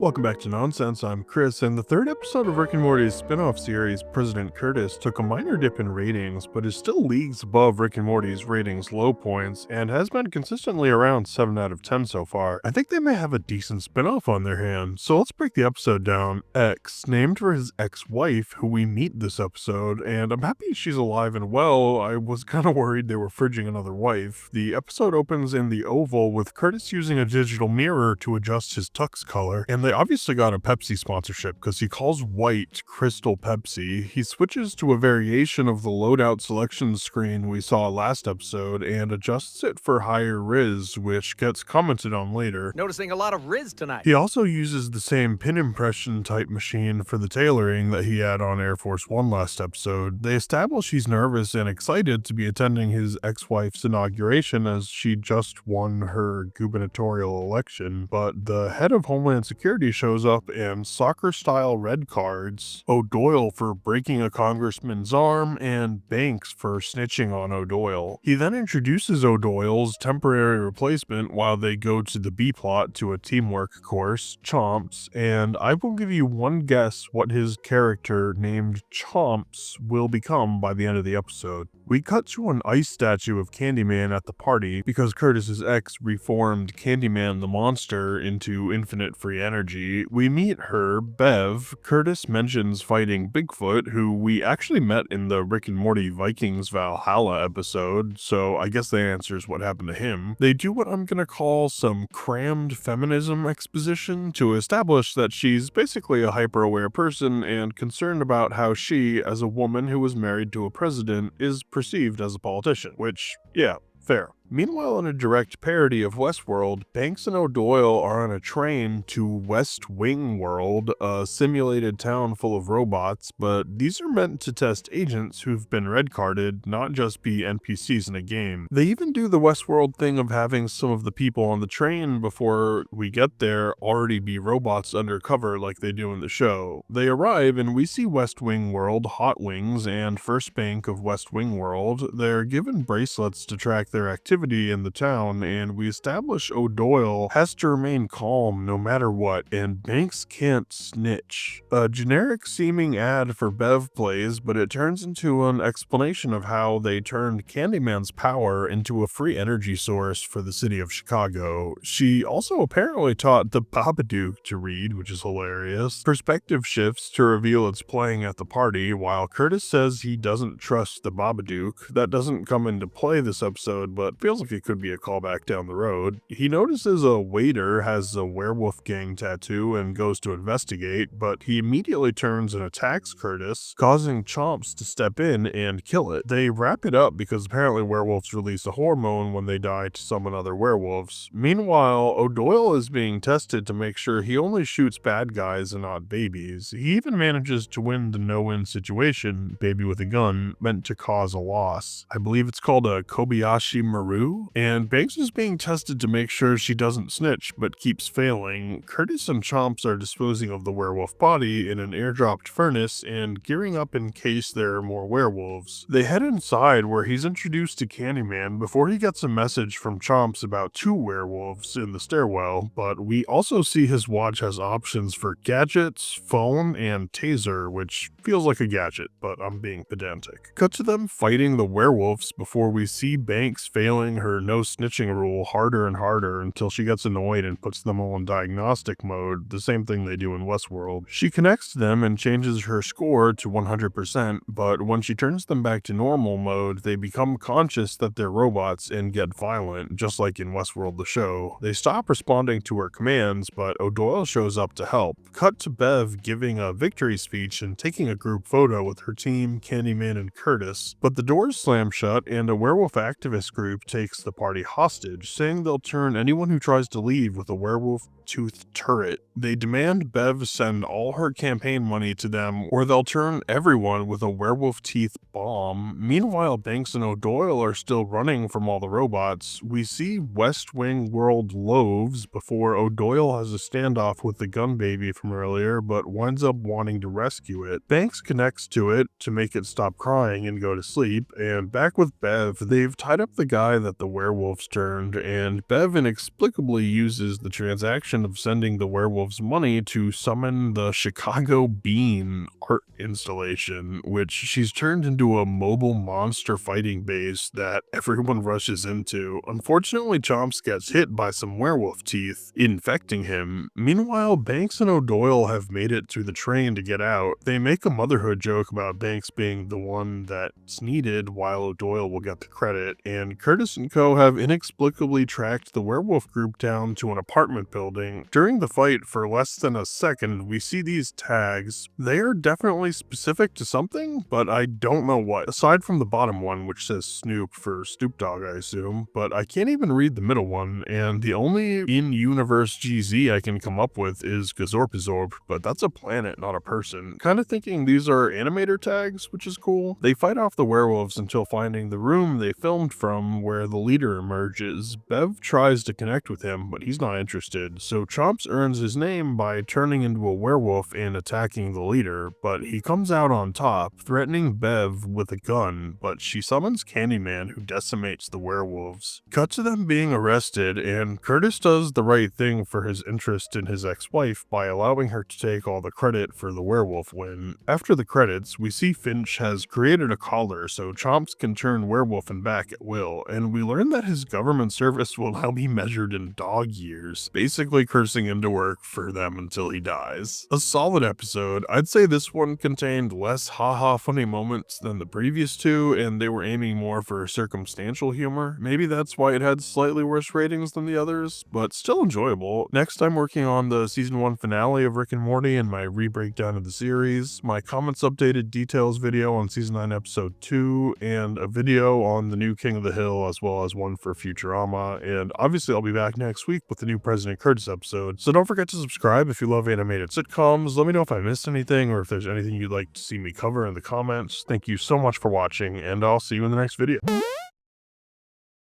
Welcome back to Nonsense, I'm Chris, and the third episode of Rick and Morty's spin-off series, President Curtis, took a minor dip in ratings, but is still leagues above Rick and Morty's ratings low points, and has been consistently around 7 out of 10 so far. I think they may have a decent spin-off on their hands, so let's break the episode down. X, named for his ex-wife, who we meet this episode, and I'm happy she's alive and well. I was kinda worried they were fridging another wife. The episode opens in the Oval with Curtis using a digital mirror to adjust his tux color, and they obviously got a Pepsi sponsorship because he calls white Crystal Pepsi. He switches to a variation of the loadout selection screen we saw last episode and adjusts it for higher Riz, which gets commented on later. Noticing a lot of Riz tonight. He also uses the same pin impression type machine for the tailoring that he had on Air Force One last episode. They establish he's nervous and excited to be attending his ex-wife's inauguration as she just won her gubernatorial election, but the head of Homeland Security shows up and soccer-style red cards O'Doyle for breaking a congressman's arm and Banks for snitching on O'Doyle. He then introduces O'Doyle's temporary replacement while they go to the B-plot to a teamwork course, Chomps, and I will give you one guess what his character named Chomps will become by the end of the episode. We cut to an ice statue of Candyman at the party because Curtis's ex reformed Candyman the monster into infinite free energy. We meet her, Bev. Curtis mentions fighting Bigfoot, who we actually met in the Rick and Morty Vikings Valhalla episode, so I guess that answers what happened to him. They do what I'm gonna call some crammed feminism exposition to establish that she's basically a hyper-aware person and concerned about how she, as a woman who was married to a president, is perceived as a politician, which, yeah, fair. Meanwhile, in a direct parody of Westworld, Banks and O'Doyle are on a train to West Wing World, a simulated town full of robots, but these are meant to test agents who've been red-carded, not just be NPCs in a game. They even do the Westworld thing of having some of the people on the train before we get there already be robots undercover like they do in the show. They arrive and we see West Wing World, Hot Wings, and First Bank of West Wing World. They're given bracelets to track their activity in the town, and we establish O'Doyle has to remain calm no matter what, and Banks can't snitch. A generic seeming ad for Bev plays, but it turns into an explanation of how they turned Candyman's power into a free energy source for the city of Chicago. She also apparently taught the Babadook to read, which is hilarious. Perspective shifts to reveal it's playing at the party, while Curtis says he doesn't trust the Babadook. That doesn't come into play this episode, but feels like it could be a callback down the road. He notices a waiter has a werewolf gang tattoo and goes to investigate, but he immediately turns and attacks Curtis, causing Chomps to step in and kill it. They wrap it up because apparently werewolves release a hormone when they die to summon other werewolves. Meanwhile, O'Doyle is being tested to make sure he only shoots bad guys and not babies. He even manages to win the no-win situation, baby with a gun, meant to cause a loss. I believe it's called a Kobayashi Maru, and Banks is being tested to make sure she doesn't snitch, but keeps failing. Curtis and Chomps are disposing of the werewolf body in an airdropped furnace and gearing up in case there are more werewolves. They head inside where he's introduced to Candyman before he gets a message from Chomps about 2 werewolves in the stairwell, but we also see his watch has options for gadgets, phone, and taser, which feels like a gadget, but I'm being pedantic. Cut to them fighting the werewolves before we see Banks failing her no snitching rule harder and harder until she gets annoyed and puts them all in diagnostic mode, the same thing they do in Westworld. She connects them and changes her score to 100%, but when she turns them back to normal mode, they become conscious that they're robots and get violent, just like in Westworld the show. They stop responding to her commands, but O'Doyle shows up to help. Cut to Bev giving a victory speech and taking a group photo with her team, Candyman and Curtis, but the doors slam shut and a werewolf activist group takes the party hostage, saying they'll turn anyone who tries to leave with a werewolf tooth turret. They demand Bev send all her campaign money to them or they'll turn everyone with a werewolf teeth bomb. Meanwhile, Banks and O'Doyle are still running from all the robots. We see West Wing World Loaves before O'Doyle has a standoff with the gun baby from earlier but winds up wanting to rescue it. Banks connects to it to make it stop crying and go to sleep, and back with Bev, they've tied up the guy that the werewolves turned, and Bev inexplicably uses the transaction intention of sending the werewolves money to summon the Chicago Bean art installation, which she's turned into a mobile monster fighting base that everyone rushes into. Unfortunately, Chomps gets hit by some werewolf teeth, infecting him. Meanwhile, Banks and O'Doyle have made it to the train to get out. They make a motherhood joke about Banks being the one that's needed, while O'Doyle will get the credit, and Curtis and co. have inexplicably tracked the werewolf group down to an apartment building. During the fight, for less than a second, we see these tags. They are definitely specific to something, but I don't know what, aside from the bottom one, which says Snoop for Snoop Dogg, I assume, but I can't even read the middle one, and the only in-universe GZ I can come up with is Gazorpazorp, but that's a planet, not a person. Kinda thinking these are animator tags, which is cool. They fight off the werewolves until finding the room they filmed from where the leader emerges. Bev tries to connect with him, but he's not interested, so Chomps earns his name by turning into a werewolf and attacking the leader, but he comes out on top, threatening Bev with a gun, but she summons Candyman, who decimates the werewolves. Cut to them being arrested, and Curtis does the right thing for his interest in his ex-wife by allowing her to take all the credit for the werewolf win. After the credits, we see Finch has created a collar so Chomps can turn werewolf and back at will, and we learn that his government service will now be measured in dog years, basically cursing him to work for them until he dies. A solid episode. I'd say this one contained less haha funny moments than the previous two, and they were aiming more for circumstantial humor. Maybe that's why it had slightly worse ratings than the others, but still enjoyable. Next, I'm working on the season 1 finale of Rick and Morty and my re-breakdown of the series, my comments updated details video on season 9 episode 2, and a video on the new King of the Hill, as well as one for Futurama, and obviously I'll be back next week with the new President Curtis episode, so don't forget to subscribe if you love animated sitcoms. Let me know if I missed anything or if there's anything you'd like to see me cover in the comments. Thank you so much for watching, and I'll see you in the next video.